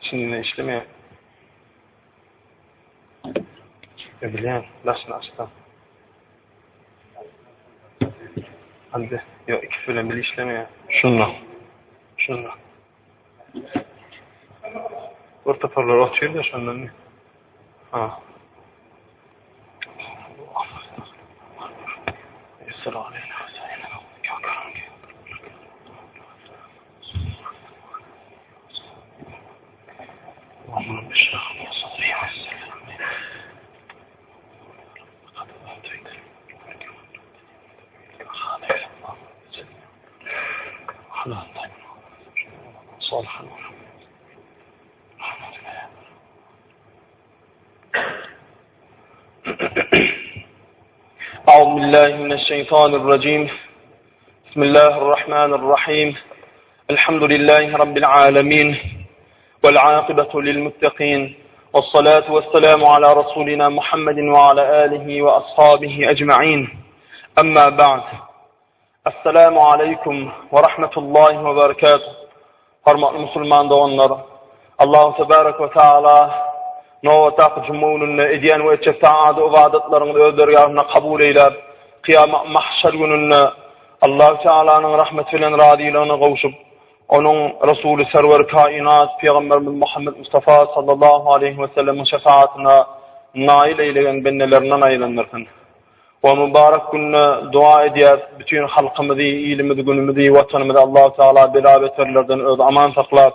içinde işlemiyor. Biliyorum. Laşını açtım. Hadi. Yok, ikisi bile bile işlemiyor. Şunla. Orta parlar atıyor da şundan ne? Ha. Esselamu aleykum. Allah'ım beşrahım ya sadri ya selam. صالحا أعوذ بالله من الشيطان الرجيم بسم الله الرحمن الرحيم الحمد لله رب العالمين والعاقبة للمتقين والصلاة والسلام على رسولنا محمد وعلى آله وأصحابه أجمعين أما بعد السلام عليكم ورحمة الله وبركاته Hormatly musulman doganlar, Allahu tebarek ve taala nowataq cumulunna ediyen we çesaady ibadetlerini öldürýärine kabul eýler. Kıyamet mahşer gününde Allah Teala'nın rahmeti bilen radiylarına gowşup, onun Resulü server kainat Peygamberimiz Muhammed Mustafa sallallahu aleyhi ve sellem'in şefaatine nail eylegen bendelerinden aylanırken. Ve mübarek gününe dua edýär, bütün halkymyzy, ilimizi, günümüzi, watanymyzy Allah Teala bela beterlerden öz aman saklap,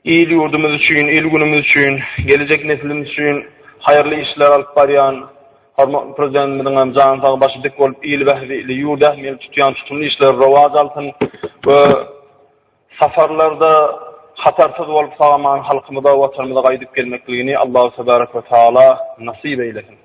il yurdumuz üçin, il günümüz üçin, gelecek neslimiz üçin hayırlı işler alyp barýan hormatly prezidentimizin hem jansagy başydyk bolup il behri yurda mel tutýan tutumly işler rowaj alsyn we safarlarda hatarsyz bolup sagaman halkymyza, watanymyza gaýdyp gelmekligini Allah tebarek ve taala nasip eylesin.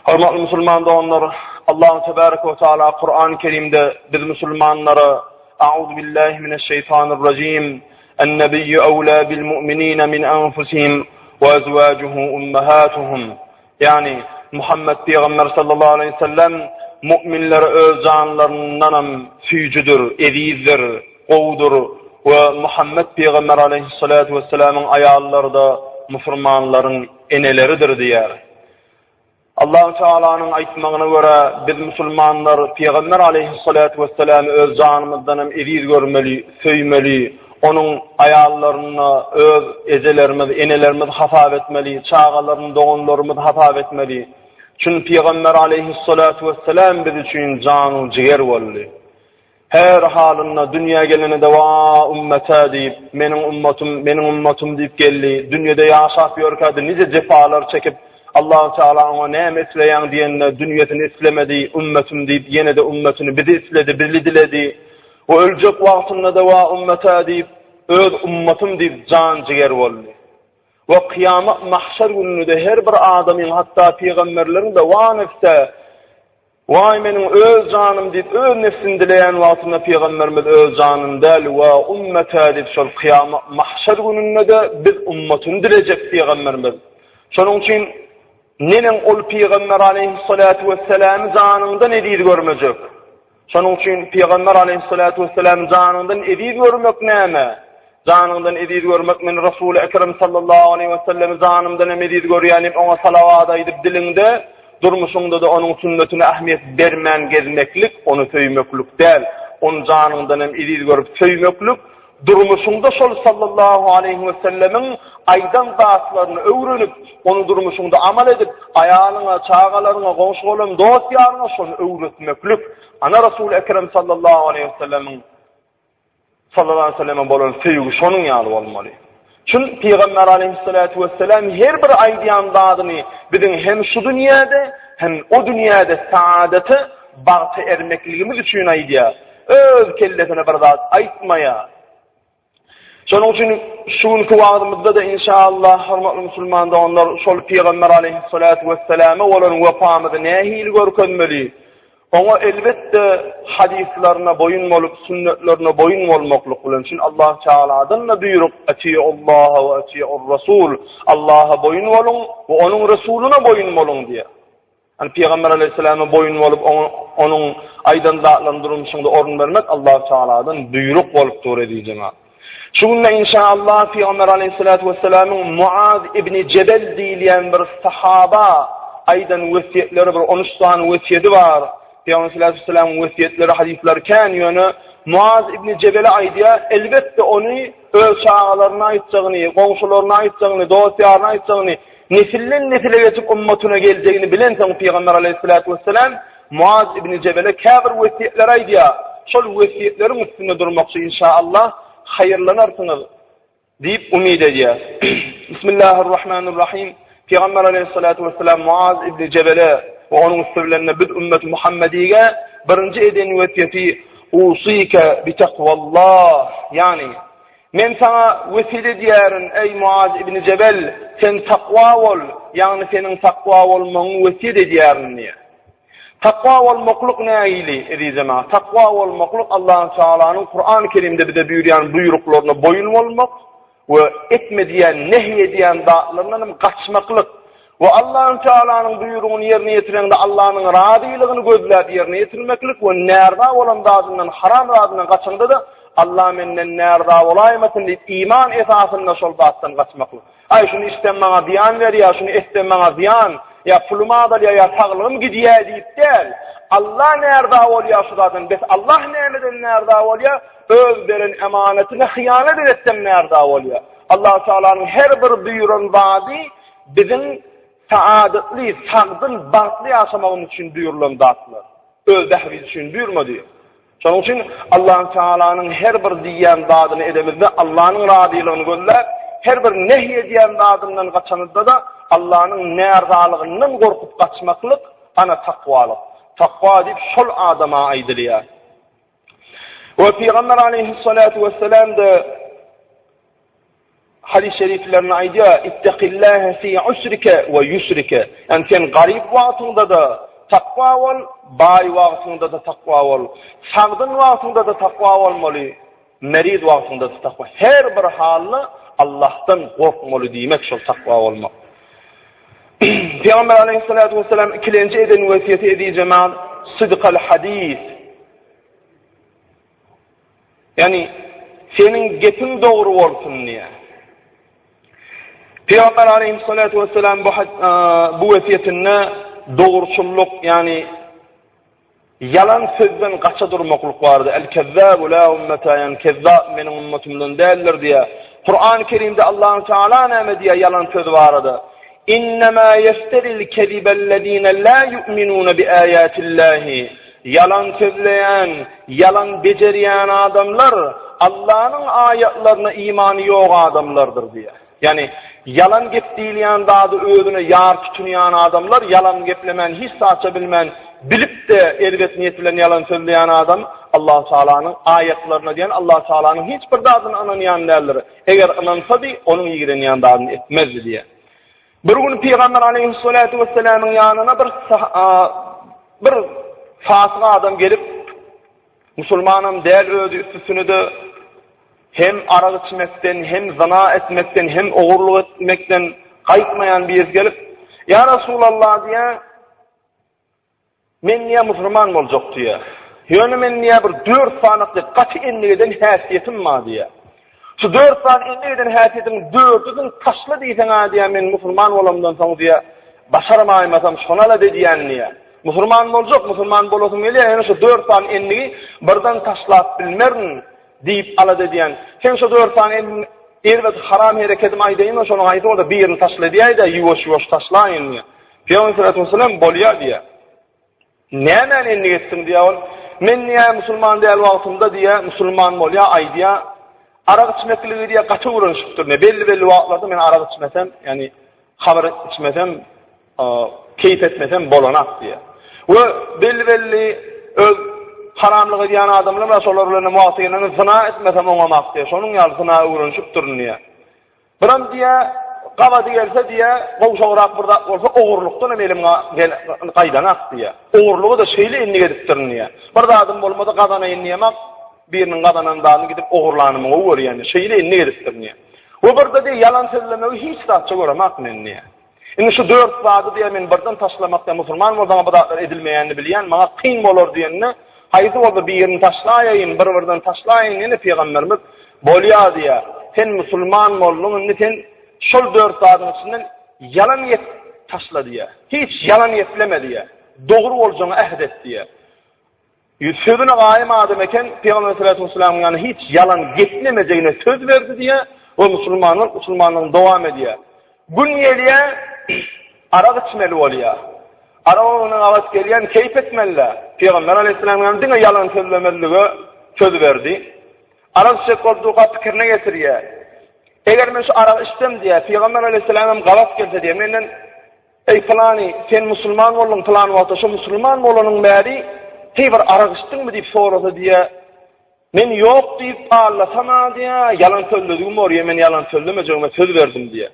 Hormatly musulman doganlar, Allah tebarek ve taala Kur'an-ı Kerim'de biz musulmanlara "A'udhu billahi mineşşeytanirracim. En-nebiyyu awla bil mu'minina min anfusihim ve ezwajuhu ummahatuhum." Yani Muhammed Peygamber sallallahu aleyhi ve sellem müminlere öz canlarından süýjüdür, edizdir, gowdur ve Muhammed Peygamber aleyhissalatu vesselam'ın ayalları da musulmanların eneleridir diýär. Allah Teala'nın aýtmagyna göre biz musulmanlar Peygamber aleyhissalatu vesselam'ı öz canymyzdan hem ediz görmeli, söýmeli, onun ayallarına öz ejelerimiz, enelerimiz hafap etmeli, çağalarını, doğanlarımız hafap etmeli. Çünkü Peygamber aleyhissalatu vesselam biz üçin cany jiger boldy. Her halında dünya gelene de va ümmete deyip, menin ummatum deyip geldi. Dünyada yaşap ýörkädi, nice cefalar çekip Allah Teala ona ne mesleyen diyenle dünyasını islemedi, ümmetim deyip yine de ümmetini bizi isledi, bizi diledi. O ölecek vaktinde de va ümmete deyip, öz ümmetim deyip can ciger oldu. Ve kıyamet mahşer gününde her bir adamın, hatta peygamberlerin de va nefse, vay benim öz canım deyip, öz nefsini dileyen vaktinde peygamberimiz öz canım del ve ümmete deyip, şol kıyamet mahşer gününde de biz ümmetini dileyecek peygamberimiz. Şonun için nenen ol Peygamber aleyhissalatu vesselam zanından ediz görmejek. Şonun üçin Peygamber aleyhissalatu vesselam zanından ediz görmek näme? Zanından ediz görmek men Resul-i Ekrem sallallahu aleyhi ve sellem zanından ediz görýän, ona salavat aýdyp dilinde durmuşunda da onun sünnetine ahmiyet bermän gezmeklik, onu söýmeklik däl. Onun zanından ediz görüp söýmeklik durmuşunda şol sallallahu aleyhi ve sellemin aydan dağıtlarını öğrenip, onu durmuşunda amal edip, ayalına, çağalarına, komşularına, dost yarına şonu öğretmeklik. Ana Resul-i Ekrem sallallahu aleyhi ve sellem'e bolan sevgi şonun ýaly bolmaly. Çünkü Peygamber aleyhissalatu vesselam her bir aýdýan dadyny bizim hem şu dünyada hem o dünyada saadeti bagty ermekligimiz üçin aýdýar. Öz kellesine bir zat aýtmaýa. Şonun üçin şu günkü wagtymyzda da inşallah hormatly musulman doganlar şol Peygamber aleyhissalatu vesselama bolan wefamyzy nähili görkezmeli. Ona elbette hadislerine boyun bolup, sünnetlerine boyun bolmaklyk bilen şun Allah Teala'dan da buyruk "Atiullah ve atiur Rasul." Allah'a boyun bolun ve onun Resulüne boyun bolun diye. Yani Peygamber aleyhissalama boyun bolup onun aydan dağlandırılmışında orun vermek Allah Teala'dan buyruk bolup dur edýär. Şununla inşallah Peygamber Aleyhissalatu vesselam'ın Muaz İbni Cebel diyen bir sahaba aydan vesiyetleri bir 13 tane vesiyeti var. Peygamber Aleyhissalatu vesselam'ın vesiyetleri hadisler kan yönü Muaz İbni Cebel'e aydiya elbette onu öz çağlarına aitçağını, komşularına aitçağını, dostlarına aitçağını, nesilden nesile geçip ummatına geleceğini bilen Peygamber Aleyhissalatu vesselam Muaz İbni Cebel'e kabir vesiyetler aydiya. Şol vesiyetlerin üstünde durmakçı inşallah hayırlanarsınız deyip umid ediyor. Bismillahirrahmanirrahim. Peygamber Aleyhissalatu vesselam Muaz İbni Cebel'e ve onun sürülerine bir ümmet Muhammedi'ye birinci eden vesiyeti usike bi takvallah, yani men sana vesile diyerin ey Muaz İbni Cebel, sen takva ol, yani senin takva olmanı vesile diyerin diye. Takva olmakluk ne ili cemaat? Takva olmakluk Allah Teala'nın Kur'an-ı Kerim'de bize buyuran buyruklarına boyun olmak ve etme diyen, nehy diyen dağlarından kaçmaklık ve Allah Teala'nın buyruğunu yerine getirende Allah'ın razılığını gözlep yerine getirmeklik ve nerede olan dağından, haram dağından kaçanda da Allah menden nerede olaymasın deyip iman esasında şol dağdan kaçmaklık. Ay şunu istemana ziyan ver ya, şunu istemana ziyan ya puluma da ya sağlığım gidiyor deyip değil. Allah nerede oluyor şu zaten? Biz Allah nereden nerede oluyor? Öz veren emanetine hıyanet etsem nerede oluyor? Allah Teala'nın her bir buyurun vaadi bizim saadetli, sağdın, bahtlı yaşamamız için buyurulan dağıtlar. Öz dehviz için buyurma diyor. Onun için Allah Teala'nın her bir diyen dağdını edemizde Allah'ın radilığını gözler. Her bir nehy diyen dağdından kaçanızda da Allah'ın nerzalığından korkup kaçmaklık ana takvalık. Takva deyip şol adama aydılıyor. Ve Peygamber Aleyhissalatu vesselam da hadis-i şeriflerine aydıyor. İttekillâhe fî usrike ve yusrike. Yani sen garip vaktinde da takva ol, bay vaktinde da takva ol. Sağdın vaktinde da takva olmalı. Meriz vaktinde da takva. Her bir halı Allah'tan korkmalı demek şol takva olmak. Peygamber Aleyhissalatu vesselam ikinci eden vesiyeti ediği cemaat sıdkal hadis. Yani senin gepin doğru olsun diye. Peygamber Aleyhissalatu vesselam bu vesiyetinde doğruçulluk, yani yalan sözden kaça durmakluk vardı. El-kezzâbu la ümmeta, yani kezzâb benim ümmetimden değerler diye. Kur'an-ı Kerim'de Allah-u Teala neme diye yalan söz vardı. İnnemâ yefteril kezibellezîne lâ yu'minûne bi âyâtillâhi. Yalan sözleyen, yalan beceriyen adamlar Allah'ın ayetlerine imanı yok adamlardır diye. Yani yalan gep diýilýän dadı özüne yar tutýan adamlar, yalan geplemen, hiç saça bilmen, bilip de elbet niyet bilen yalan söyleyen adam Allah Teala'nın ayetlerine diyen Allah Teala'nın hiçbir dadını ananyan derleri. Eğer anansa da onun ilgilenýän dadını etmezdi diye. Bir gün Peygamber Aleyhissalatu vesselam'ın yanına bir fasık adam gelip Müslümanım değer ödü üstüsünü de hem arak içmekten, hem zina etmekten, hem oğurluk etmekten kayıtmayan bir gelip ya Resulallah diye men niye Müslüman olacak diye. Yani men niye bir 4 sanatlı kaçı enliden haysiyetim var diye. Şu 4 sanatlı enliden haysiyetim 4'ünün taşlı deysen diye men Müslüman olamdan sonra diye başaramaymasam şonala dediyen niye. Müslüman olacak, Müslüman bolasın öyle yani şu 4 sanatlı enliyi birden taşlap bilmerin deyip aladı diyen. Sen şu 4 tane elbet haram hareketim aydayın, şunun ayeti orada bir yerini taşla diye de yuvaş taşlayın diye. Peygamber sallallahu aleyhi ve sellem bolya diye. Nemen elini geçsin diye ol. Men niye Müslüman değil vaktimde diye Müslüman bolya ay diye. Arak içmekliği diye kaçı uğraşıptır. Ne belli vakitlarda men arak içmesem, yani haber içmesem, keyif etmesem bolanak diye. Ve belli öz haramlığı diyen adamlar Resulullah muhasirlerine zina etmesem olmamak diye. Şonun yalısına uğraşıp durun diye. Biram diye, kavadı gelse diye, kovşağırak burada olsa oğurluktan elim kaydanak diye. Oğurluğu da şeyle enli edip durun diye. Burada adım olmadı kadana enli yemek, birinin kadanan dağını gidip oğurlanımı oğur yani. Şeyle enli edip durun diye. O burada diye yalan sözlemeyi hiç saatçı göremek mi diye. Şimdi şu 4 vaadi diye men birden taşlamakta Müslüman olduğuna bu da edilmeyenini bileyen, bana kıyım olur diyenine Haydi oldu bir yerini taşlayayım, bir-birden taşlayayım, yine Peygamberimiz bolýa diye. Sen musulman bolluň, sen şol 4 adamın içinden yalan yet taşla diye. Hiç yalan yetleme diye. Doğru olacağını ahd et diye. Sözüne gaim adam eken Peygamber sallallahu aleyhi ve sellem yani hiç yalan getlemeyeceğine söz verdi diye o musulmanın devam ediyor. Gün geliye arak içmeli oluyor. Arabanın avaz geliyen keyif etmeli. Peygamber aleyhisselam'ın dine yalan söylemeliği söz verdi. Arak içecek olduğu fikrine getiriyor. Eğer ben şu arak içsem diye Peygamber aleyhisselam'ın gavas gelse diye menden ey falani sen musulman olun falan vaqta şu musulman olunun bäri tevir arak içtin mi deyip soradı diye men yok deyip ağlasana diye yalan söyledim oraya men yalan söylemeyeceğime söz verdim diye.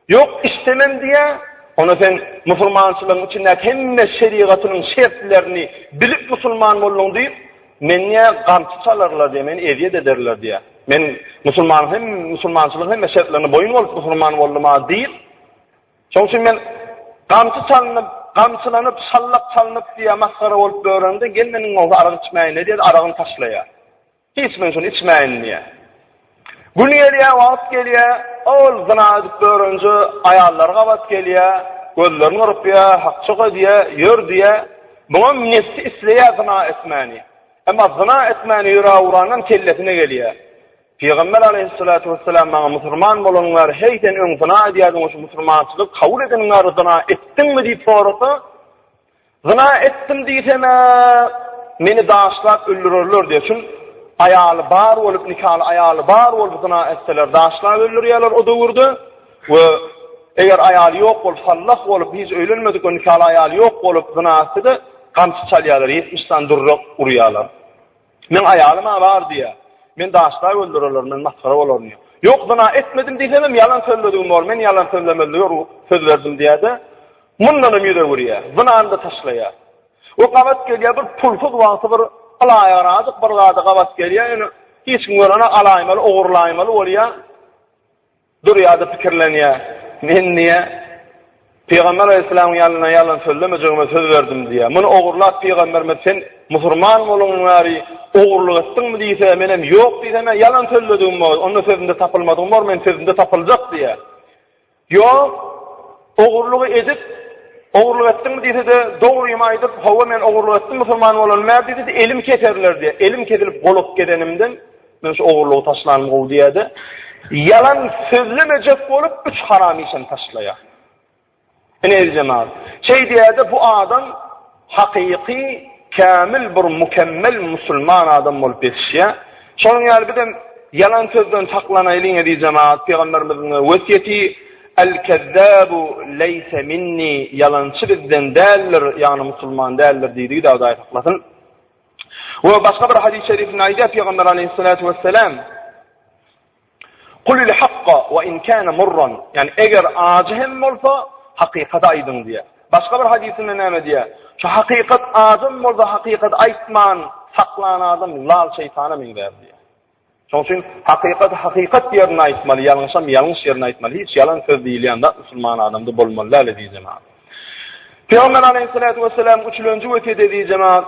Yok istemem diye ona sen musulmançılığın içindeki hemme şeriatının şertlerini bilip musulman olun deyip menye gamçı çalarlar diye meni eziyet ederler diye. Men musulmançılığın hemme şertlerini boyun olup musulman olma değil. Çünkü men gamçılanıp çalınıp diye maskara olup öğrendi. Gelmenin oldu arak içmeyin ne diye arağını taşlaya. Hiç men şunu içmeyin diye. Gün geliye, vaqt geliye, ol zina edip öğrenci ayallarga vas geliye, gözlerini kırıp ya, hakçıqa diye, yör diye, buna nefsi isleye zina etmeni. Ama zina etmeni yura-uranın kellesine geliye. Peygamber aleyhissalatu vesselam bana musulman bolunlar heyten ön zina ediyordun o şu musulmançılık kabul edinler zina ettin mi deyip sorasa zina ettim diyseme meni daşlap öldürürler diyorsun ayalı bar olup nikahlı ayalı bar olup zina etseler daşlap öldürüyorlar o doğurdu ve eğer ayalı yok olup sallak olup hiç ölülmedik o nikahlı ayalı yok olup zina etse de kamçı çalıyorlar 70'ten durrak uruyorlar men ayalıma var diye men daşlar öldürürler, men maskara olurlar. Yok zina etmedim diysem yalan söyledim ol, men yalan söylemedim, söz verdim diye de bundan ümide vuruyor, zinanı da taşlaya. O kavat geliyor bir pulsuz vaqtı bir alaya razık bir gada kavat geliyor, yani hiç kim görene alaymalı, oğurlaymalı oluyor. Duruyor da fikirleniyor. Men niye? Peygamber aleyhisselam'ın yanına yalan söylemeyeceğime söz verdim diye. Bunu oğurlap Peygamberime sen musulman olunları oğurluk ettin mi deyse menem yok deyse men yalan söyledim mi? Onun sözünde tapılmadım var men sözünde tapılacak diye. Yok oğurluğu edip oğurluk ettin mi deyse de doğruyum aydıp hava men oğurluk ettim musulman olunlar deyse de elim keserler diye. Elim kesilip bolup gedenimden men şu oğurluğu taşlanım ol diye de yalan sözlemeyecek olup 3 haram işen taşlaya. Ne cemaat? Diye de bu adam hakiki, kamil bir mükemmel musulman adam olup yetişiyor. Şonun yani bir de yalan sözden saklanayılın ediyor cemaat. Peygamberimizin vesiyeti el-kezzabu leyse minni yalancı bizden değerler yani musulman değerler dediği de adayı saklasın. Ve başka bir hadis-i şerifin ayda Peygamber aleyhissalatu vesselam kulil hakka ve in kana murran yani eğer acı hem olsa hakikat aydın diye. Başka bir hadisinde ne diye? Şu hakikat azım olsa hakikat aytman saklanan adam lal şeytana min ver diye. Çünkü hakikat yerine aytmalı, yanlış yerine aytmalı. Hiç yalan söz değil yanda Müslüman adamda bolmalı öyle diye cemaat. Peygamber aleyhissalatu vesselam üçüncü vesiye dediği cemaat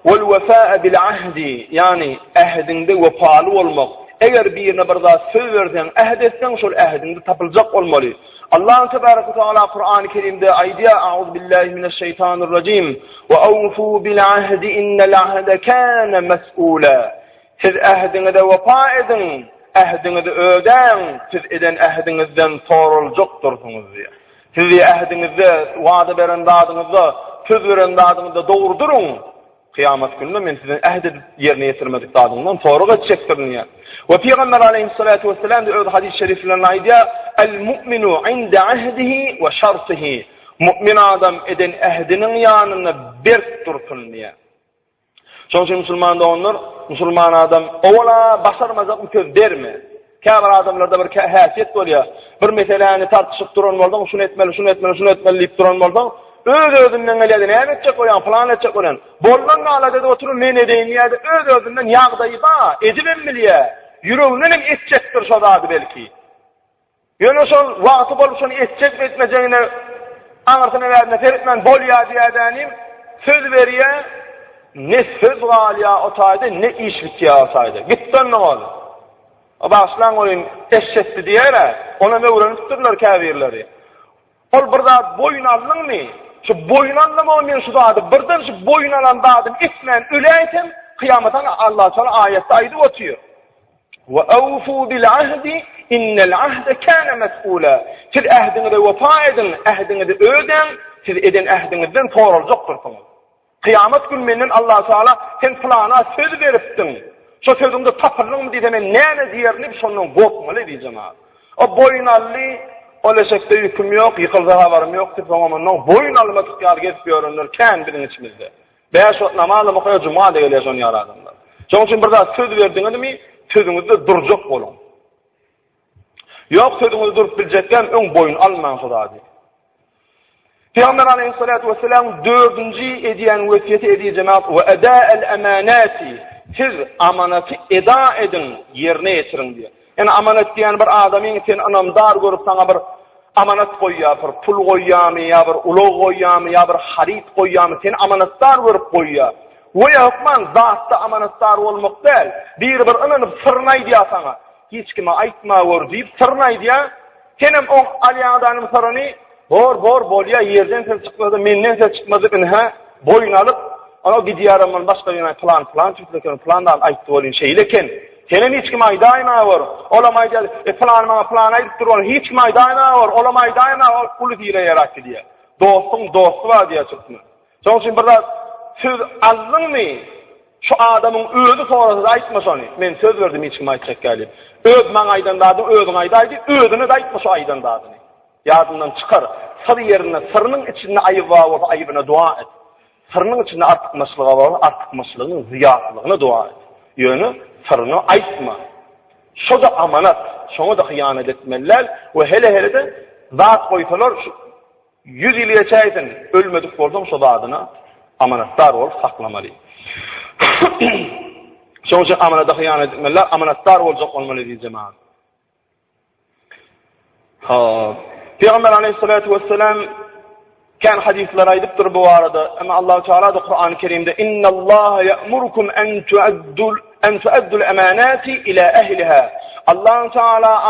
vel vefa bil ahdi yani ahdinde vefalı olmak. Eğer birine bir daha söz versen, ahd etsen şol ahdinde tapılacak olmalı. Allah Tebaraka ve Teala Kur'an-ı Kerim'de aydiye Euzubillahimineşşeytanirracim ve awfu bil ahdi innel ahde kana mes'ula. Siz ahdinize vefa edin, ahdinizi öden, siz eden ahdinizden sorulacaktırsınız diye. Siz ahdinizde vaada veren dadınızda, söz veren dadınızda doğurdurun. Kıyamet gününde men sizin ahd yerine getirmedik dadından sonra geçecektirin ya. Ve Peygamber aleyhissalatu vesselam de hadis-i şeriflerine aydiye el-mu'minu inde ahdihi ve şartihi. Mu'min adam eden ahdinin yanına berk dursun diye. Çünkü Müslüman adam ola başarmazak söz der mi? Kâber adamlarda bir hasiyet oluyor. Bir meseleni tartışıp duran boldan şunu etmeli deyip duran boldan öz-özünden geledi ne edecek oyan falan edecek oyan. Boldan ala dedi oturup men edeyim ya dedi öz-özünden yağdayı ba edibem biliye. Yüreğinden etecektir şu adı belki. Yani son vakti bolup şunu etecek mi etmeyeceğine anırtını verdiğine teritmen bol ya diye edenim söz veriye ne söz galiya otaydı, ne iş bitiya otaydı. Gittin ne oldu? O başlan oyun eşetti diyere, ona mevrenittirler kâvirleri. Ol burada boyun aldın mı? Şu boyun anlamı men şu dadı. Birden şu boyun alan dadım ismen öleytem kıyamatan Allah Teala ayette aydı otuyor. Ve awfu bil ahdi innel ahde kana mes'ula. Siz ahdinize vefa edin, ahdinizi öden, siz eden ahdinizden sorulacaktırsınız. Kıyamet gününden Allah Teala sen plana söz veriptin. Şu sözümde tapırlığın mı diyeceğim, nene diyerini sonunun korkmalı diyeceğim abi. O boyun allı, o leşekte yüküm yok, yıkıldığa varım yok, tıklamanın boyun almak ihtiyar gezip görünür, kendinin içimizde. 5 vakit namazla mıkaya cuma da geliyorsun yaradımlar. Onun için burada söz verdiğiniz mi, sözünüzde duracak olun. Yok sözünüzde durup bilecekken, ön boyun almayın suda diye. Peygamber aleyhissalatu vesselam 4. ediyen vesiyeti ediyi cemaat ve edâ'el emanati. Siz amanatı eda edin, yerine getirin diye. Yani amanat diyen bir adamın sen anamdar görüp sana bir amanat koyya, bir pul koyya mı, ya bir ulog koyya mı, ya bir harit koyya mı, sen amanatdar görüp koyya. Ve hukman zatta amanatdar olmak değil. Bir ananıp sırnay diye sana. Hiç kime aytma var deyip sırnay diye. Senem o aliyadanım sırını bor bolya yerden sen çıkmadı, menden sen çıkmadı, boyun alıp ona gidiyaramın başka bir plan tüpleken plandan aytı olun şeyleken. Senin hiç kim aydayna var. Olamaydı plan ayıp durur. Hiç kim aydayna var. Olamaydı var. Kulu dile yarattı diye. Dostun dostu var diye çıktı. Onun için burada söz azdın mı? Şu adamın özü sonrası aytma sonu. Men söz verdim hiç kim aytacak gelip. Öz man aydan dadı, özün aydaydı. Özünü de aytma şu aydan dadı. Yadından çıkar. Sarı yerine, sarının içinde ayıp var. Ayıbına dua et. Sarının içinde artmaslığı var. Artmaslığının ziyatlığına dua et. Yönü sarını aytma. Şu da amanat. Şunu da hıyanet etmeliler. Ve hele de zat koysalar 100 yıl yaşaydın. Ölmedik oldum şu da adına amanatlar ol saklamalı. Şunun için amanata hıyanet etmeliler. Amanatlar olacak olmalı diyeceğim abi. Peygamber aleyhissalatu vesselam kan hadisler aydıptır bu arada. Ama Allah Teala da Kur'an-ı Kerim'de inna Allah ya'murukum en tu'addul emanati ila ehliha. Allah Teala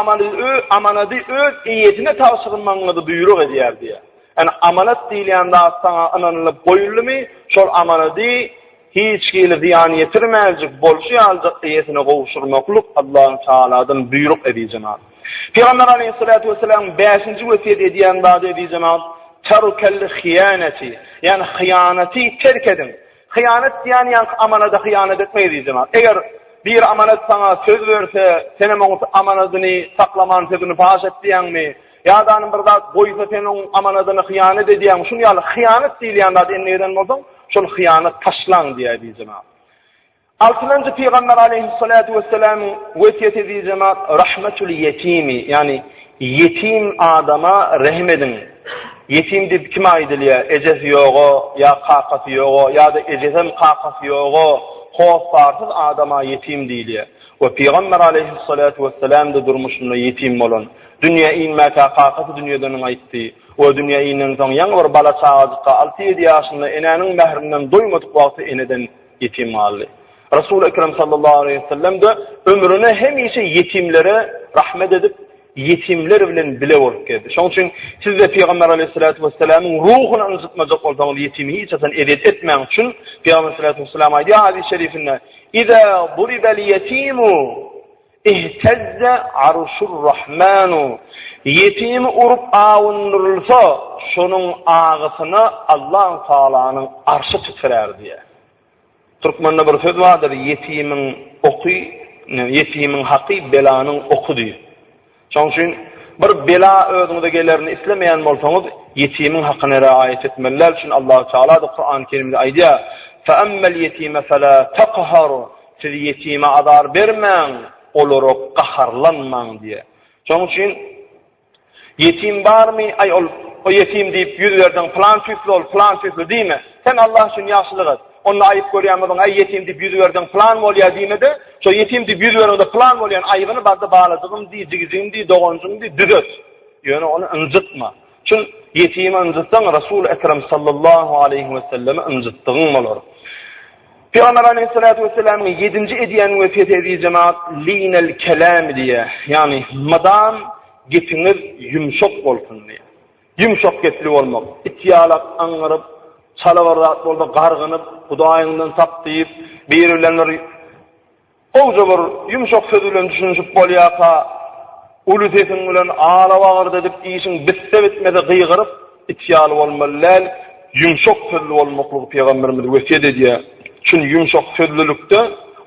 amanatı öz iyetine tavsırmanlığı buyuruk ediyor diye. Yani amanat deyilende sana ananılıp koyulur mu? Şol amanatı hiç gelir ziyan yetirmeyecek, bolşu alacak iyetine kavuşturmakluk Allah Teala'dan buyuruk edeceğim. Peygamber aleyhissalatu vesselam 5. vesiyet ediyen daha edeceğim. Terkel hıyaneti, yani hıyaneti terk edin. Hıyanet yani amanada hıyanet etmeyi diyeceğim. Eğer bir amanat sana söz verse, senin amanadını saklaman sözünü faş ettiyen mi? Ya da burada koysa senin amanadını hıyanet ediyen, şunu yani hıyanet değil yani da neden oldun? Şunu hıyanet taşlan diye diyeceğim. 6. Peygamber aleyhissalatu vesselam vesiyet edeceğim. Rahmetul yetimi, yani yetim adama rahmedin. Yetim deyip kime aydılıyor? Ecesi yoğu, ya kakası yoğu, ya da ecesem kakası yoğu, hoşsarsız adama yetim deyiliyor. Ve Peygamber aleyhissalatu vesselam da durmuşunda yetim olun. Dünya inmeke kakası dünyadan aytti. O dünya inen son yan bir bala çağızıqa 6-7 yaşında enenin mehrinden doymadık vakti eneden yetim aldı. Resul-i Ekrem sallallahu aleyhi ve sellem de ömrüne hemişe yetimlere rahmet edip yetimler bilen bile olup geldi. Şunun için siz de Peygamber aleyhissalatu vesselam'ın ruhunu anlatmacak olduğunuz yetimi hiç edet etmeyen için Peygamber aleyhissalatu vesselam aydı ya hadis-i şerifinde İza buribel yetimu ihtezze arşur rahmanu. Yetimi urup avundurulsa şunun ağısını Allah Teala'nın arşı titrer diye. Türkmen'de bir söz vardır, yetimin hakkı belanın oku diyor. Çünkü bir bela özünüze gelerini istemeyen olsanız yetimin hakkına riayet etmeliler. Çünkü Allah Teala da Kur'an-ı Kerim'de aydiya فَأَمَّ الْيَتِيمَ فَلَا تَقْهَرُ. Siz yetime adar vermeyin, olarak kaharlanmayın diye. Çünkü için yetim var mı? Ay o yetim deyip yüzlerden plan tüslü değil mi? Sen Allah için yaşlılık et. Onu ayıp görüyormadın, ay yetim deyip yüzlerden plan mı oluyor değil mi de? Şu yetim deyip yüzlerden plan mı oluyor? Ayıbını bazı bağladığım diye, cigizim diye, doğuncum diye, düzet. Yani onu ıncıtma. Çünkü yetimi ıncıtsan Resul-i Ekrem sallallahu aleyhi ve selleme ıncıttığın olur. Peygamber Aleyhisselatü Vesselam'ın 7. ediyen vefiyet ediği cemaat linel kelam diye. Yani madam getiniz yumuşak olsun diye. Yumuşak getili olmak. İtiyalak, anırıp, çalavarat oldu, gargınıp, Hudayından tapdayıp, birbirlerine oğuzca bir yumuşak sözüyle düşünüşüp bolyaka, ulu sesin ulan ağla edip işin bitse bitmede gıygırıp, itiyalı olmalılar, yumuşak sözlü olmaklığı Peygamberimiz vefiyet ediyor. Çünkü yumuşak sözlülükte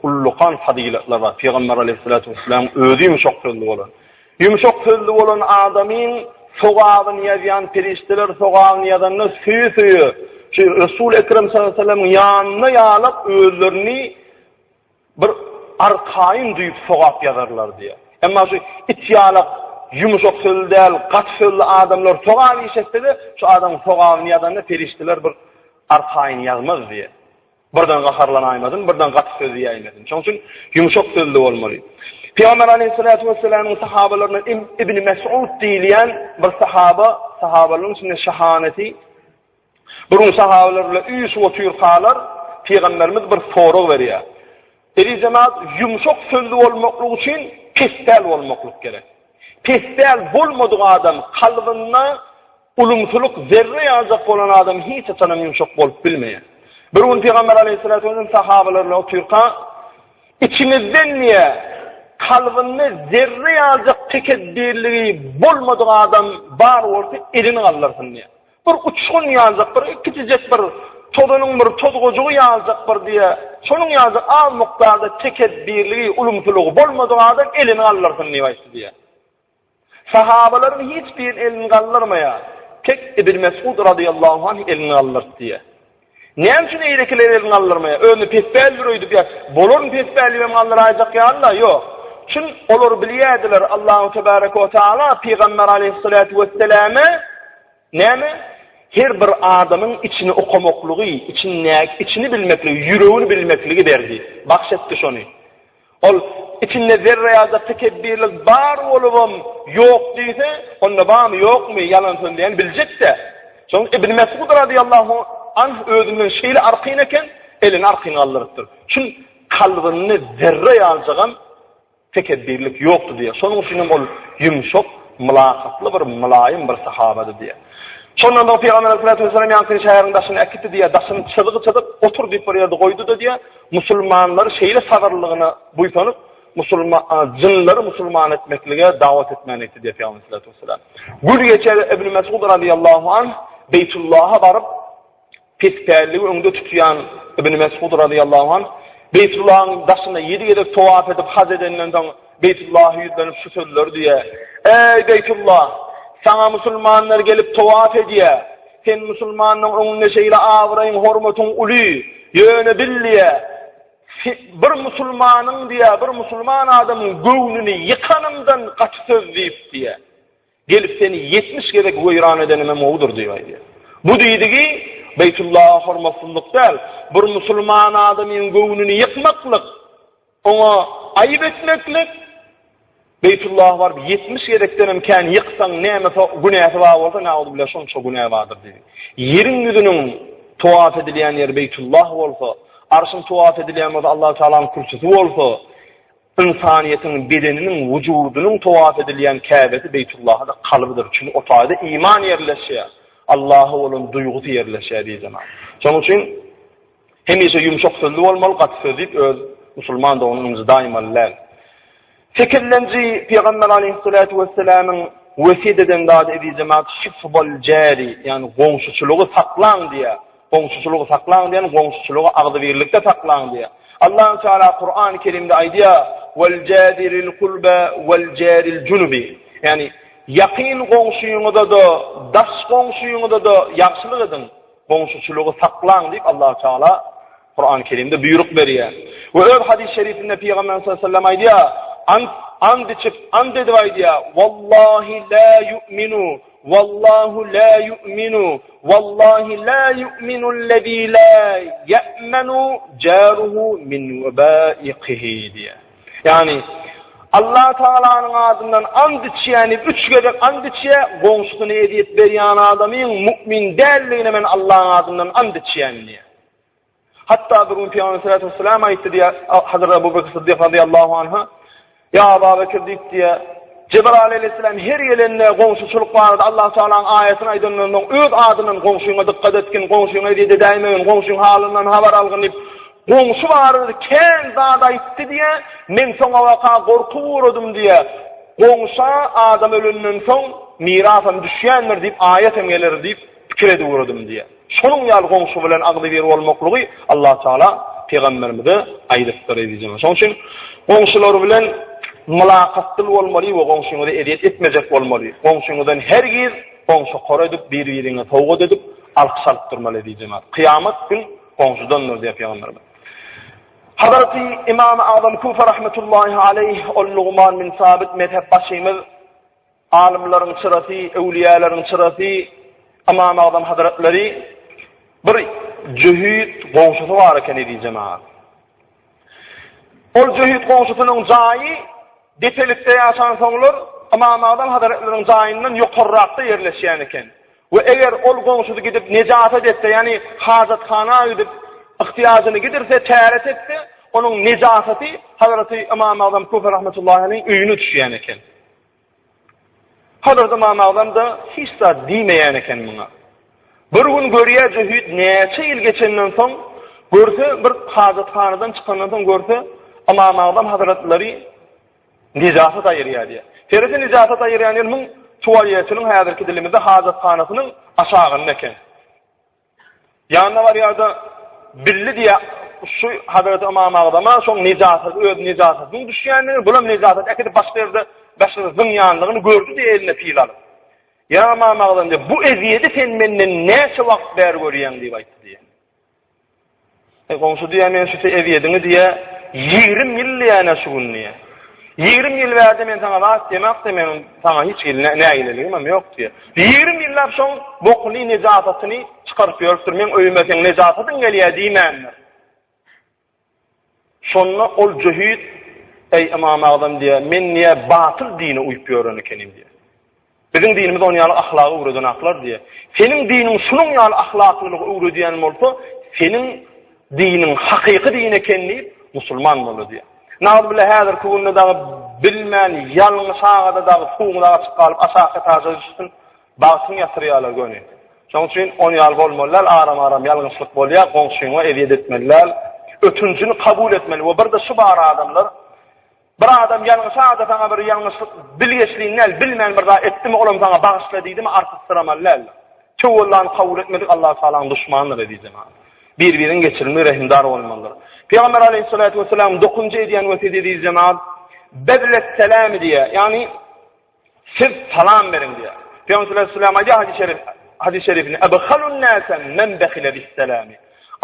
ullukan fadilatlar var. Peygamber Aleyhisselatü Vesselam özü yumuşak sözlü olan. Yumuşak sözlü olan adamın sogağını yazayan perişteler sogağını yazanlar suyu. Resul-i Ekrem sallallahu aleyhi ve sellem'in yanına yağılıp özlerini bir arkayın duyup sogağıp yazarlar diye. Ama şu itiyalak, yumuşak sözlü değil, kat sözlü adamlar sogağını işetse de şu adamın sogağını yazanlar perişteler bir arkayın yazmaz diye. Buradan qaharlanaymadın, buradan qatı sözü yaymadın. Çünkü yumuşak sözlü olmalı. Peygamber Aleyhisselatü Vesselam'ın sahabalarından İbn Mes'ud diyen bir sahabaların içinde şahaneti. Bunun sahabalarıyla üyüsü otuyor kalar, Peygamberimiz bir soru veriyor. Eri cemaat yumuşak sözlü olmaklık için pestel olmaklık gerek. Pestel olmadığı adam kalbına ulumsuluk zerre yazacak olan adam hiç açanım yumuşak olup bilmeyen. Bir gün Peygamber Aleyhisselatü Vesselam sahabalarıyla otururken içinizden niye kalbinde zerre yazacak tekebbirliği bulmadığı adam var olsa elini alırsın diye. Bir uçkun yazacak, bir küçücük bir todunun bir todgucuğu yazacak bir diye. Şunun yazacak az miktarda tekebbirliği, ulumsuluğu bulmadığı adam elini alırsın diye. Sahabaların hiçbir elini kaldırmaya, tek İbn Mes'ud radıyallahu anh elini alır diye. Neyem için eylekiler elini aldırmaya? Önü pesbeldir oydu diye. Bolun pesbelli ve mallarayacak ya Allah yok. Çün olur biliyediler Allah-u Tebarek ve Teala Peygamber Aleyhisselatü Vesselam'a neymi? Her bir adamın içini okumaklığı, içini bilmekliği, yüreğini bilmekliği derdi. Bakşetti şunu. Ol içinde zerre yazda tekebbirlik var olubum yok deyse, onda var mı yok mu yalan söyleyen bilecek de. Çünkü İbn Mes'ud radıyallahu anh özünden şeyle arkayınken elini arkayına aldırıptır. Çünkü kalbini zerre yazacağım tekebbirlik yoktu diye. Sonun için ol yumuşak, mülakatlı bir mülayim bir sahabadı diye. Sonra da Peygamber Aleyhisselatü Vesselam yankın şehrin daşını ekitti diye, daşını çıdığı otur deyip bir yerde koydu da diye, Müslümanları şeyle sadarlığına buytanıp, cınları Müslüman etmekliğe davet etmeni etti diye Peygamber Aleyhisselatü Vesselam. Gül geçer İbn Mes'ud radıyallahu anh, Beytullah'a varıp, pesperliği önünde tutuyan İbn Mes'ud radıyallahu anh, Beytullah'ın daşında 7 kere tavaf edip haz edeninden Beytullah'ı yüzlenip şu sözler diye, ey Beytullah, sana Müslümanlar gelip tavaf ediyor. Sen Müslümanın önüne şeyle avrayın hormatun ulu. Yöne billiye. Bir Müslümanın diye, bir Müslüman adamın göğnünü yıkanımdan kaç söz deyip diye. Gelip seni 70 kere gıyran edenime muğdur diyor. Bu deydiği Beytullah'a hormatsızlık değil. Bir Müslüman adamın göğnünü yıkmaklık. Ona ayıp etmeklik. Beytullah var 70 gerekten imkan yıksan neyme günahı var olsa ne oldu bile şonça günahı vardır dedi. Yerin yüzünün tavaf edilen yer Beytullah olsa, arşın tavaf edilen olsa Allah-u Teala'nın kürsüsü olsa, insaniyetin bedeninin, vücudunun tavaf edilen Kabe'si Beytullah'a da kalbidir. Çünkü o tayda iman yerleşiyor. Allah'a olan duygusu yerleşiyor diye zaman. Onun için hemişe yumuşak sözlü olmalı, katı sözlük öz Müslüman da onun daima. 8. Peygamber Aleyhisselatü Vesselam'ın vesiyet eden dadı ediği cemaat hifzul cari, yani komşuçuluğu saklan diye. Komşuçuluğu saklan diye, komşuçuluğu ağzı birlikte saklan diye. Allah-u Teala Kur'an-ı Kerim'de aydiya vel cadiril kulbe vel caril cunubi. Yani yakın komşuyunu da daş komşuyunu da yaxşılık edin. Komşuçuluğu saklan deyip Allah-u Teala Kur'an-ı Kerim'de buyruk veriyor. Ve öyle hadis-i şerifinde Peygamber sallallahu aleyhi ve sellem aydiya and dedi aydiya vallahi la yu'minu vallahu la yu'minu vallahi la yu'minu allazi la ya'manu jaruhu min vebaiqihi diye. Yani Allah Teala'nın adından and içiyeni 3 kere and içiye komşusuna hediyet veren adamın mümin değerliğine men Allah'ın adından and içiyeni diye. Hatta bir gün Peygamber sallallahu aleyhi ve sellem aytti diye Hazreti Ebu Bekir Sıddık radıyallahu anh'a ya Ebu Bekir deyip diye Cebrail aleyhisselam her yerinde komşuçuluk vardı. Allah Teala'nın ayetini aydınlığından öz adının komşuna dikkat etkin, komşuna diye daymayın, komşunun halinden haber algın deyip komşu vardı. Ken zada itti diye men sonra vaka korku uğradım diye komşa adam ölünden son mirasam düşenler deyip ayet emgeleri deyip fikir uğradım diye. Şonun yal komşu bilen agdy bir bolmaklygy Allah Teala peygamberimize aýdypdyr edýär. Şoň üçin komşular bilen mülakatly bolmaly we komşuňyzy ediyet etmejek bolmaly. Komşuňyzdan hergiz komşu goradyp bir-birine towgat edip alkyş alyp durmaly edýär. Kıyamet gün komşudanlar diýip peygamberimiz. Hazreti İmam Azam Kufa rahmetullahi aleyh ol-Luqman min sabit mezhep başymyz alimlaryň çyrasy, öwliýalaryň çyrasy Imam Azam hazretleri bir cühüt komşusu var eken edi cemaat. Ol cühüt komşusunun jaýy depelikde ýaşan soňlar Imam Azam hazretleriň jaýyndan ýokarrakda ýerleşýän eken. We eger ol komşusy gidip nejasat etse, ýani hajatkana gidip ihtiýagyny giderse, täret etse, onuň nejasaty Hazreti Imam Azam Kufa rahmetullahi aleyh öýüne düşýän eken. Hazreti Imam Azam da hiç da diýmeýän eken muňa. Bir gün görýär cühüt näçe ýyl geçenden soň görse, bir hajatkanadan çykandan soň görse, Imam Azam hazretleri nejasat aýyrýar diýär. Teresi nejasat aýyrýan ýermiň tuwalýatynyň häzirki dilimizde hajatkanasynyň aşagynda eken. Ýa-da bar ýa-da billi diye şu Hazreti İmam Azam'a şoň nejasat, öz nejasatyny düşýänini, bulam nejasat ekidi başga ýerde başynyň ýanlygyny gördü diye eline pil alyp. Ya Imam Azam diye bu eziyeti sen menden näçe wagt ber görýän diýip aýtdy diye. Komşu diye men şu eziyetini diye 20 ýyl ýana şu günniye. 20 ýyl berdi men sana wagt demek de men sana hiç näýileligim ýok diye. 20 ýyllap şoň bokly nejasatyny çykaryp ýörüpdir. Men öýmeseň nejasatyň gelýär diýmän. Şonda ol cühüt ey Imam Azam diye men niye batyl dini uýup ýören ekenim diye. Bizim dinimiz onun ýaly ahlaky uğradan aklar diye. Senin dinin şunun ýaly ahlaklylygy uğradan bolsa, senin dinin hakyky din ekenini musulman bolu diye. Näme bilen häzir kugunda da bilmän ýalňyş agada da fuňda çykalyp aşağı taşyşyn bagyny ýatyrýarlar göni. Şoň üçin onu ýal bolmalylar, aram-aram ýalňyşlyk bolýar, goňşuňa ediyet etmeliler, ötüncünü kabul etmeli. We bir de şu bar adamlar bir adam ýalňyş agada sana bir ýalňyşlyk bilgeçliğinden bilmän bir da etdimi olam sana bagyşla diýdimi artystyramalylar. Çoğullan kabul etmedik Allah Taala'nın düşmanları diýdim. Bir-birini geçirme rehimdar olmalılar. Peygamber aleyhissalatu vesselam 9-njy edýän wesiýet ediýär jemaat bedlet selam diye. Yani siz salam verin diye. Peygamber aleyhissalam aýdy hadis-i şerifini ebkhalun nasa men bakhila bis selam.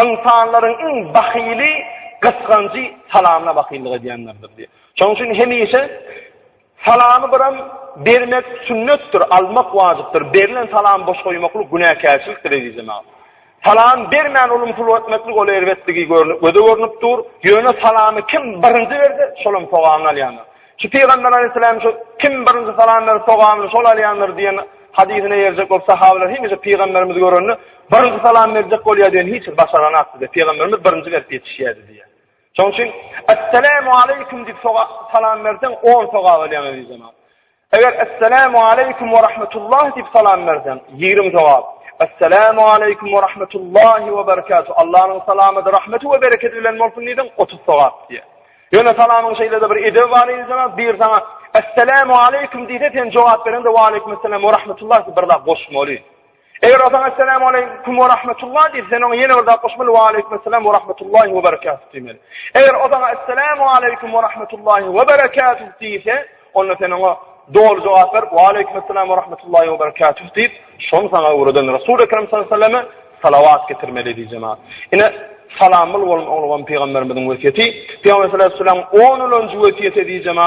İnsanların en bahili kıskançı salamına bakıylık edenlerdir diye. Şoň üçin hemişe salamy biram bermek sünnetdir, almak wajypdyr. Berilen salam boş goýmaklyk günäkärçilikdir diýjek. Salam bermän ulumsul etmeklik ol elbetligi görünüp dur. Ýöne salamy kim birinji berdi, şolam sogamy alýanlar. Şu Peygamber aleyhisselam şu kim birinji salam berdi, sogamy şol alýanlar diýen hadisine ýerjek bolsa sahabeler hemişe Peygamberimiz görünni birinji salam berjek bolýar diýen hiç başaranatdy. Peygamberimiz birinji berip ýetişýärdi diýe. Şoň üçin assalamu alaykum diýip salam bersen 10 sogap alýan diýjek. Eger assalamu alaykum we rahmetullah diýip salam bersen 20 sogap. Assalamu alaykum we rahmetullahi we berekatuh. Allah'ın salamı, rahmeti ve bereketi bilen bolsun diýen 30 sogap diýe. Ýöne salamyň şeýlede bir edep bar diýen, bir sana assalamu alaykum diýsen jogap berende we alaykum assalam we rahmetullah diýip bir da goşmaly. Eger adam assalamu alaykum we rahmetullah diýsen, oňa ýene bir da goşmaly we alaykum assalam we rahmetullahi we berekatuh diýmeli. Eger adam assalamu alaykum we rahmetullahi we berekatuh diýse, onda sen oňa doğru cevap ver. Ve aleykümselam ve rahmetullahi ve berekatuh deyip şonu sana uğradan Resul-i Ekrem sallallahu aleyhi ve selleme salavat getirmeli diyeceğim. Yine salamlı olan Peygamberimizin vesiyeti. Peygamber sallallahu aleyhi ve sellem 10. vesiyeti diyeceğim.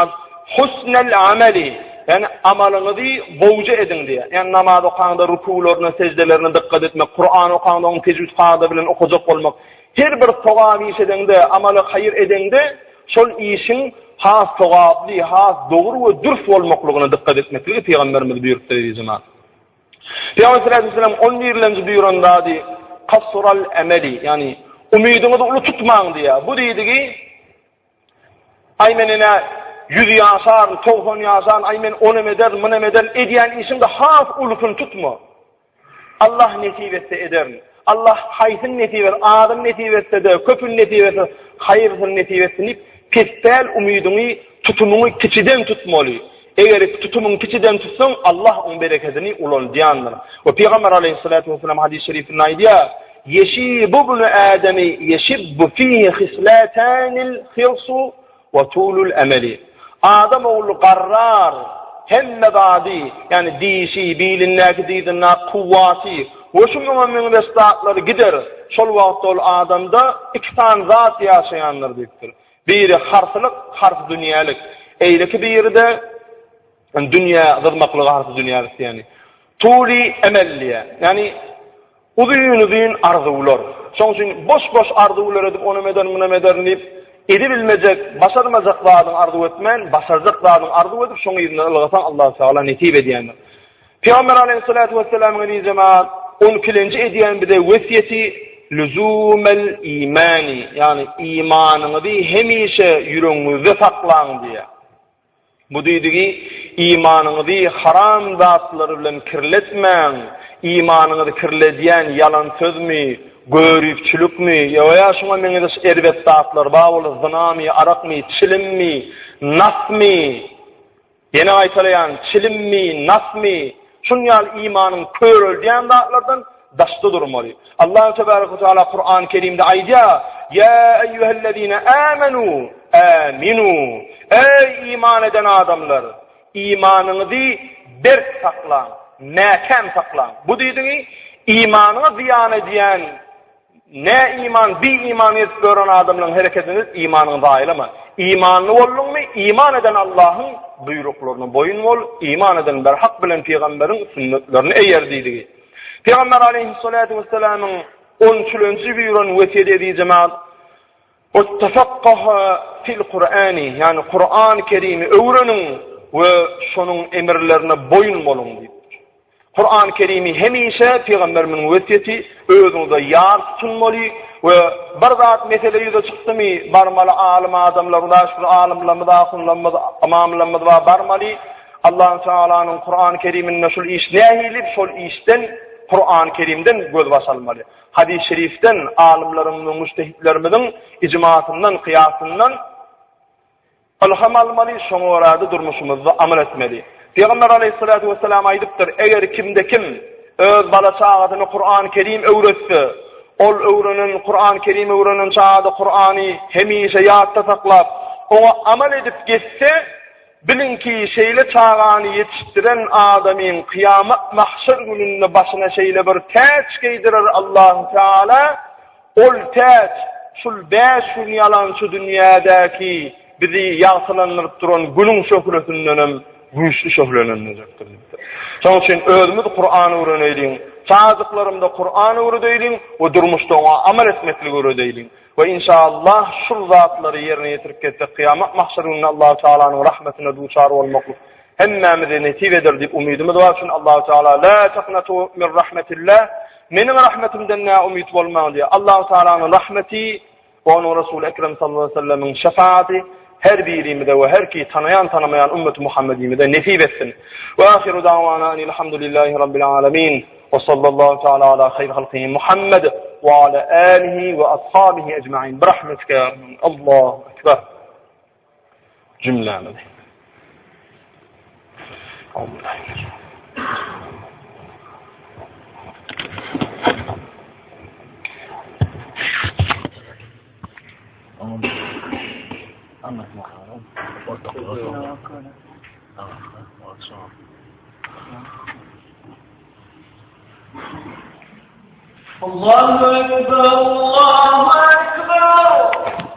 Husnel ameli. Yani amalınızı boğucu edin diye. Yani namaz okağında rükûlarına, secdelerine dikkat etmek, Kur'an okağında onun tecvid kağıda bilen okuyacak olmak. Her bir togavi iş edende, amalı hayır edende, şol işin has togaply, has dogry we dürüst bolmaklygyna dikkat etmekligi Peygamberimiz buyurupdy diýjek. Peygamber sallallahu aleyhi ve sellem 11-nji buyuranda di qasral amali, yani Umidinizi ulu tutmaň diye. Bu diýdigi aymenine 100 ýaşar, 90 ýaşar, aymen 10 eder, 10 eder edýän işinde has ulukun tutma. Allah nesip etse eder. Allah haýsyn nesip eder, adam nesip etse de, köpün nesip etse, haýyrsyn nesip etsin. Pestel umidini, tutumuny kiçiden tutmaly. Eger tutumuny kiçiden tutsaň, Allah oň bereketini ululýandyr. Ve Peygamber aleyhissalatu vesselam hadis-i şerifinde aýdýar: "Yeşibu ibnu Adami yeşibbu fihi khislatanil khirsu ve tulul amali." Adam oğlu qarrar, hemme badi, yani dişi, bilinläki diýdiňä kuwwaty, oşuňa meň bestatları gider. Şol wagtda ol adamda iki tan zat ýaşaýanlar diýipdir. Biri harflyk, harf dünýälik. Eýleki biri de dünya zırmaklığı harf dünýälik yani. Tuli emelliye. Yani uzun arzuwlar. Şoň üçin boş arzuwlar edip onu meden diýip edebilmejek, başarmajak zadyň arzu etmen, başarjak zadyň arzu edip şoň ýerine ylgasan Allah Taala netip edýändir. Peygamber aleyhissalatu vesselam'ın cemaat 12-nji edýän bir de wesiýeti lüzumel imani, yani imanını hemişe yüreğinizde saklaň diye. Bu diýdigi imanını haram zatları bilen kirletmeň, imanını kirledýän yalan sözmi, görüpçülükmi, ýa-da şoňa meňe erbet zatlar baýly zynamy, arakmy, çilimmi, nasmy, ýene aýtalaýan çilimmi, nasmy, şunýal imanyň körüldýän zatlardan daşda durmaly. Allah tebaraka taala Kur'an-ı Kerim'de aýdýar: "Ya eyyuhellezine amenu aminu." Ey iman eden adamlar, imanınızı berk saklan, näkem saklan. Bu diýdigi imanını ziyan edýän, ne iman, bir iman edip gören adamlaryň hereketiniz imanını daýylama. İmanlı bolluňmy? İman eden Allah'ın buyruklarına boyun bol, iman eden berhak bilen peýgamberin sünnetlerini eýer diýdigi. Peygamber aleyhissalatu vesselam'ın 13-nji buyuran wesiýet ediği cemaat "Ottafaqqa fil Kur'ani", yani Kur'an-ı Kerim'i öwrenin ve şonuň emirlerine boyun bolun diýipdir. Kur'an-ı Kerim'i hemişe peýgamberiň wesiýeti özüňizde ýar tutmaly ve bir zat meseleyi de çykdymy barmaly alim adamlarına, şu alimlerimize, ahunlarymyza, imamlarymyza barmaly. Allah Taala'nın Kur'an-ı Kerim'inde şol iş nähilip şol işden Kur'an-ı Kerim'den göz başalmaly. Hadis-i şerifden, alimlerimizin, mujtehidlerimizin icmaatından, kıyasından ilham almaly, şoňa görä durmuşymyzda amal etmeli. Peygamber aleyhissalatu vesselam aýdypdyr: "Eger kimde kim öz bala çağatyny Kur'an-ı Kerim öwretse, ol öwrenen Kur'an-ı Kerim öwrenen çağda Kur'any hemişe ýatda saklap, oňa amal edip geçse, bilinki şeýle çağany ýetişdiren adamyň kıyamet mahşer gününde başyna şeýle bir täç geydirer Allah Teala. Ol täç şul 5 gün ýalan şu dünýädäki bizi ýagsylandyryp duran günüň şöhretinden güýçli şöhretlenjekdir. Şoň üçin özümüz Kur'any öwreneliň, çağızlarymda Kur'any öwreneliň we durmuşda oňa amal etmekli öwreneliň. Ve inşallah şu zatları yerine getirip getse kıyamet mahşerinde Allah Teala'nın rahmetine duçar olmaklık hemmemize netip eder deyip umidimiz var. Çünkü Allah Teala la taqnatu min rahmetillah, menin rahmetimden ne umid olmaň diye. Allah Teala'nın rahmeti ve onun Resul-i Ekrem sallallahu aleyhi ve sellem'in şefaati her birimize ve her ki tanıyan tanımayan ümmet Muhammed'imize nesip etsin. Ve ahiru davana enilhamdülillahi rabbil alamin. Ve sallallahu teala ala khayr halqihi Muhammed ve ala alihi ve ashabihi ecma'in. Birahmetike ya Rabbi. Allahu ekber. Cümlemize. Allahu Ekber, Allahu Ekber.